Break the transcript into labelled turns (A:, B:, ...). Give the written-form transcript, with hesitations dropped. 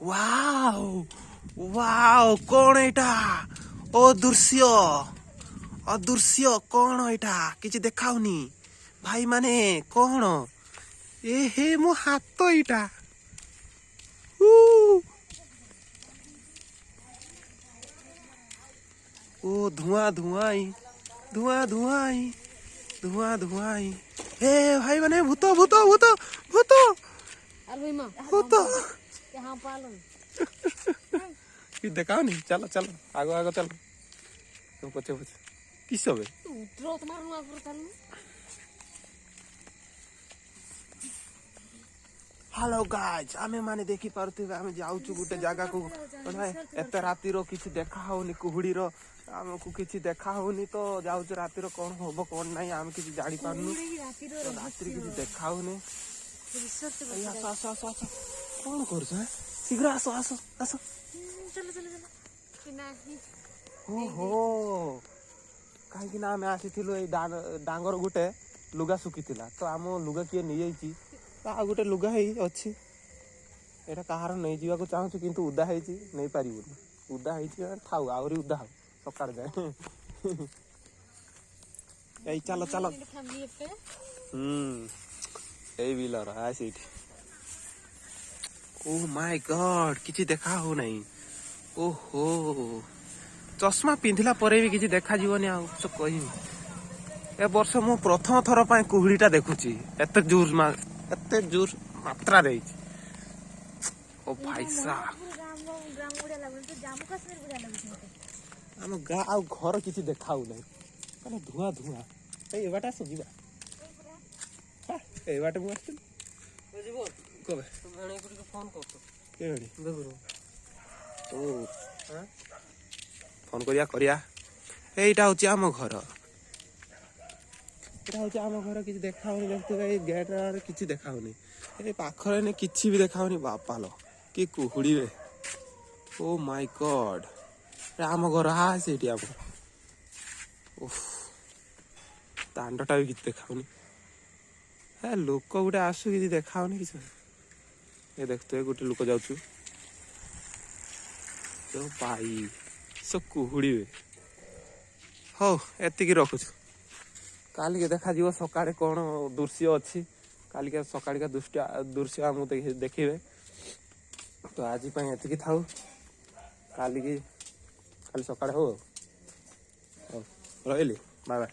A: Wow wow कौन एटा अदृश्य अदृश्य कौन एटा किछि देखाउनी भाई माने कौन ए हे मो हाथ एटा ओ धुआं धुआं धुआं धुआं धुआं धुआं ए भाई माने भूत भूत भूत भूत भूत कि देखाओ नहीं चलो चलो आगो आगो चलो तुम पछे पछे किस सब हेलो गाइस आमे माने देखि पारथिबे आमे जाउछु गुटे जागा को एते राती रो किछि देखा होनी कुहुडी रो हमकु किछि देखा होनी तो जाउछु राती रो कोन होबो कोन नाही आमे किछि जाडी पारनु राती किछि देखा होनी आसो आसो आसो आसो कोन करछ शीघ्र आसो आसो आसो
B: चलो चलो चलो
A: ओहो काहे कि ना आमे आसीथिलु ए डांगर गुटे लुगा सुकितिला तो आम लुगा किए नि जाईची आ गोटे लुगा है अच्छी एटा कहार नहीं जीवा को चाहूँ किंतु उदा है नहीं पार उदा है थाऊ आहरी उदा हो सकाळ जाए चलो चलो ए बिलर आस ओ माय गॉड किछि देखा हो नहीं ओहो चश्मा पिंधिला परे भी किछि देखा जीवनी आ तो कहिनी ए वर्ष मु प्रथम थर पाए कुहुडीटा देखुची एते जोर मात्रा रही ओ भाई साहब आम गाँ आ घर किसी देखाऊ नहीं कहले धुआं धुआं ए बाटा सुजिबा ए बाटे मु आछिन बुझिबो कबे तू भणे को फोन करतो के भणी देबरो ओ हां फोन करिया एटा होची आम घर आम घर किसी देखा देखते गेट किसी देखा ए पाखरे किसी भी देखा बापा लो कि कुहुड़ी वे ओ माय गॉड आम घर हाँ से दांडटा भी किसी देखा लोक गोटे आसु कि देखा किसी ये देखते गोटे लोक जाऊँ पाई सो कुहुड़ी वे हो एति रखुछु काली के देखा जीव सकाळे कौन दृश्य अच्छी काली के सकाळ का दृश्य आम देखिए तो आज एति थाऊ काली की काली सकाळे हो रही बाय बाय।